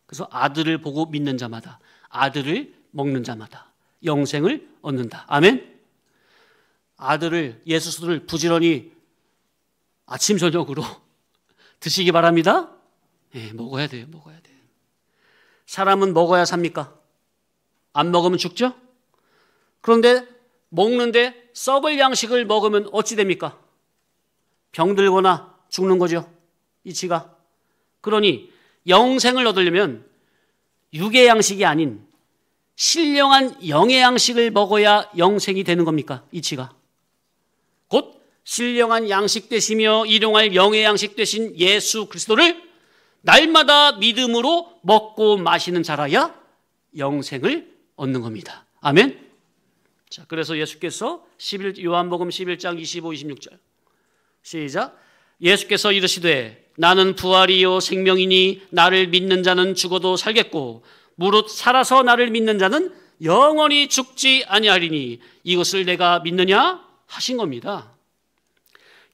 그래서 아들을 보고 믿는 자마다, 아들을 먹는 자마다 영생을 얻는다. 아멘. 아들을, 예수를 부지런히 아침 저녁으로 드시기 바랍니다. 예, 먹어야 돼요. 사람은 먹어야 삽니까? 안 먹으면 죽죠? 그런데 먹는데 썩을 양식을 먹으면 어찌 됩니까? 병들거나 죽는 거죠, 이치가. 그러니 영생을 얻으려면 육의 양식이 아닌 신령한 영의 양식을 먹어야 영생이 되는 겁니까? 이치가. 곧 신령한 양식 되시며 일용할 영의 양식 되신 예수 그리스도를 날마다 믿음으로 먹고 마시는 자라야 영생을 얻는 겁니다. 아멘. 자, 그래서 예수께서 요한복음 11장 25, 26절 시작. 예수께서 이르시되 나는 부활이요 생명이니 나를 믿는 자는 죽어도 살겠고 무릇 살아서 나를 믿는 자는 영원히 죽지 아니하리니 이것을 내가 믿느냐 하신 겁니다.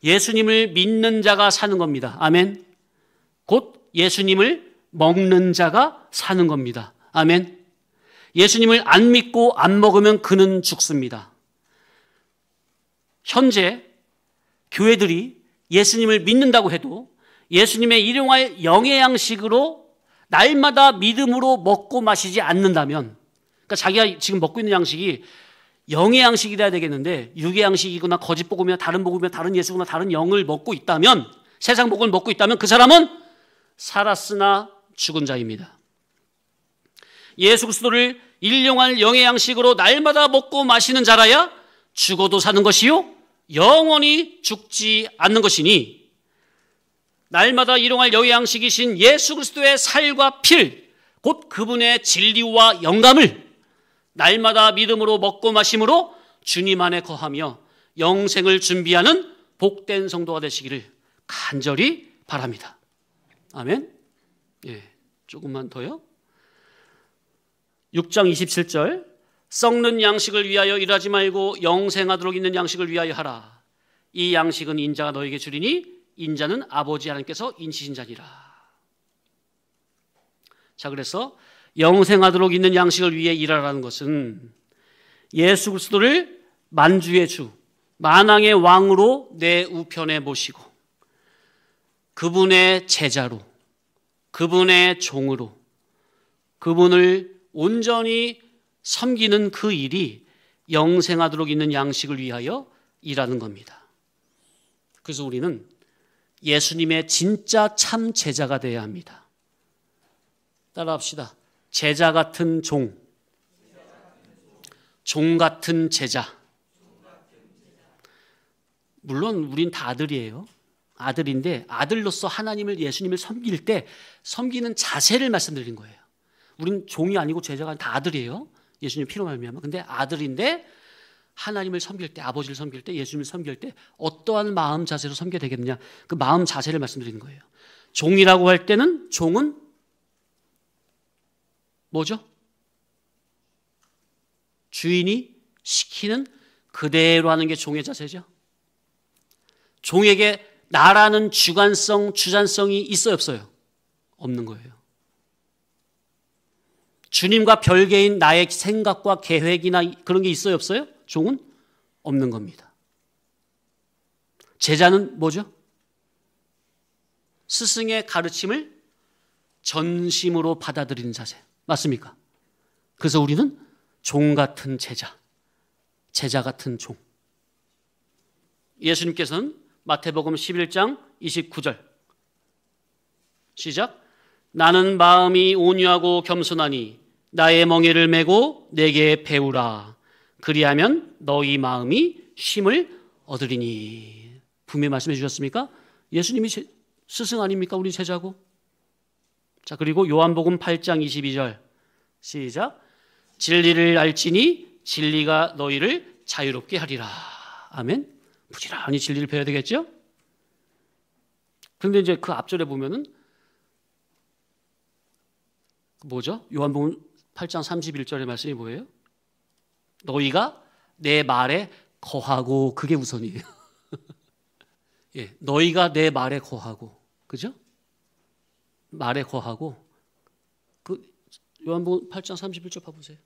예수님을 믿는 자가 사는 겁니다. 아멘. 곧 예수님을 먹는 자가 사는 겁니다. 아멘. 예수님을 안 믿고 안 먹으면 그는 죽습니다. 현재 교회들이 예수님을 믿는다고 해도 예수님의 일용할 영의 양식으로 날마다 믿음으로 먹고 마시지 않는다면, 그러니까 자기가 지금 먹고 있는 양식이 영의 양식이라야 되겠는데 육의 양식이거나 거짓 복음이나 다른 복음이나 다른 예수구나 다른 영을 먹고 있다면, 세상 복음을 먹고 있다면 그 사람은 살았으나 죽은 자입니다. 예수 그리스도를 일용할 영의 양식으로 날마다 먹고 마시는 자라야 죽어도 사는 것이요 영원히 죽지 않는 것이니, 날마다 일용할 영의 양식이신 예수 그리스도의 살과 피, 곧 그분의 진리와 영감을 날마다 믿음으로 먹고 마심으로 주님 안에 거하며 영생을 준비하는 복된 성도가 되시기를 간절히 바랍니다. 아멘. 예, 조금만 더요. 6장 27절 썩는 양식을 위하여 일하지 말고 영생하도록 있는 양식을 위하여 하라. 이 양식은 인자가 너에게 주리니 인자는 아버지 하나님께서 인치신 자니라. 자, 그래서 영생하도록 있는 양식을 위해 일하라는 것은 예수 그리스도를 만주의 주, 만왕의 왕으로 내 우편에 모시고 그분의 제자로, 그분의 종으로, 그분을 온전히 섬기는 그 일이 영생하도록 있는 양식을 위하여 일하는 겁니다. 그래서 우리는 예수님의 진짜 참 제자가 되어야 합니다. 따라합시다. 제자 같은 종, 종 같은 제자. 물론 우린 다 아들이에요. 아들인데 아들로서 하나님을, 예수님을 섬길 때 섬기는 자세를 말씀드린 거예요. 우린 종이 아니고 제자가 아니고 다 아들이에요. 예수님 피로 말미암아. 근데 아들인데 하나님을 섬길 때, 아버지를 섬길 때, 예수님을 섬길 때 어떠한 마음 자세로 섬겨야 되겠느냐, 그 마음 자세를 말씀드리는 거예요. 종이라고 할 때는 종은 뭐죠? 주인이 시키는 그대로 하는 게 종의 자세죠. 종에게 나라는 주관성, 주장성이 있어요, 없어요? 없는 거예요. 주님과 별개인 나의 생각과 계획이나 그런 게 있어요, 없어요? 종은 없는 겁니다. 제자는 뭐죠? 스승의 가르침을 전심으로 받아들이는 자세. 맞습니까? 그래서 우리는 종 같은 제자, 제자 같은 종. 예수님께서는 마태복음 11장 29절 시작. 나는 마음이 온유하고 겸손하니 나의 멍에를 메고 내게 배우라. 그리하면 너희 마음이 쉼을 얻으리니. 분명히 말씀해 주셨습니까? 예수님이 스승 아닙니까? 우리 제자고. 자, 그리고 요한복음 8장 22절 시작. 진리를 알지니 진리가 너희를 자유롭게 하리라. 아멘. 부지런히 진리를 배워야 되겠죠? 그런데 이제 그 앞절에 보면은 뭐죠? 요한복음 8장 31절의 말씀이 뭐예요? 너희가 내 말에 거하고. 그게 우선이에요. 예, 너희가 내 말에 거하고. 그죠? 말에 거하고. 그 요한복음 8장 31절 봐보세요.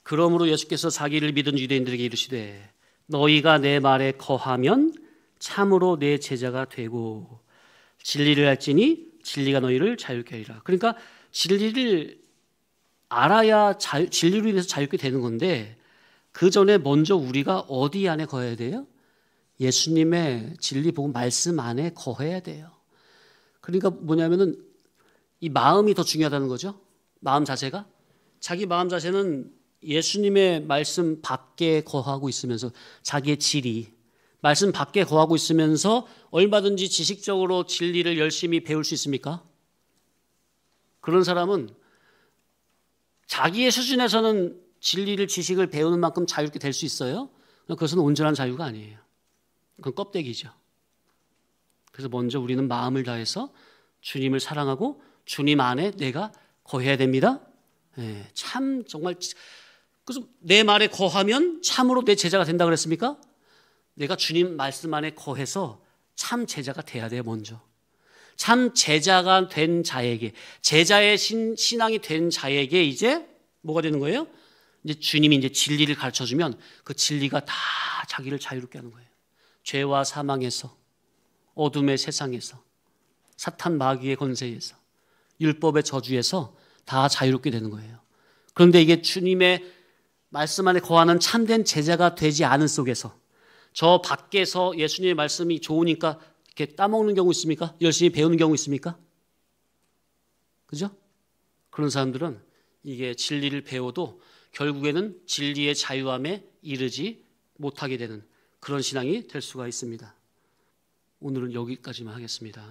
그러므로 예수께서 자기를 믿은 유대인들에게 이르시되 너희가 내 말에 거하면 참으로 내 제자가 되고 진리를 알지니 진리가 너희를 자유롭게 하리라. 그러니까 진리를 알아야 진리로 인해서 자유롭게 되는 건데, 그 전에 먼저 우리가 어디 안에 거해야 돼요? 예수님의 진리 복음 말씀 안에 거해야 돼요. 그러니까 뭐냐면은 이 마음이 더 중요하다는 거죠. 마음 자세가. 자기 마음 자세는 예수님의 말씀 밖에 거하고 있으면서 자기의 질이, 말씀 밖에 거하고 있으면서 얼마든지 지식적으로 진리를 열심히 배울 수 있습니까? 그런 사람은 자기의 수준에서는 진리를 지식을 배우는 만큼 자유롭게 될 수 있어요? 그것은 온전한 자유가 아니에요. 그건 껍데기죠. 그래서 먼저 우리는 마음을 다해서 주님을 사랑하고 주님 안에 내가 거해야 됩니다. 네, 참 정말 그래서 내 말에 거하면 참으로 내 제자가 된다 그랬습니까? 내가 주님 말씀 안에 거해서 참 제자가 돼야 돼요. 먼저 참 제자가 된 자에게, 제자의 신앙이 된 자에게 이제 뭐가 되는 거예요? 이제 주님이 이제 진리를 가르쳐주면 그 진리가 다 자기를 자유롭게 하는 거예요. 죄와 사망에서, 어둠의 세상에서, 사탄 마귀의 권세에서, 율법의 저주에서 다 자유롭게 되는 거예요. 그런데 이게 주님의 말씀 안에 거하는 참된 제자가 되지 않은 속에서, 저 밖에서 예수님의 말씀이 좋으니까 이렇게 따먹는 경우 있습니까? 열심히 배우는 경우 있습니까? 그죠? 그런 사람들은 이게 진리를 배워도 결국에는 진리의 자유함에 이르지 못하게 되는 그런 신앙이 될 수가 있습니다. 오늘은 여기까지만 하겠습니다.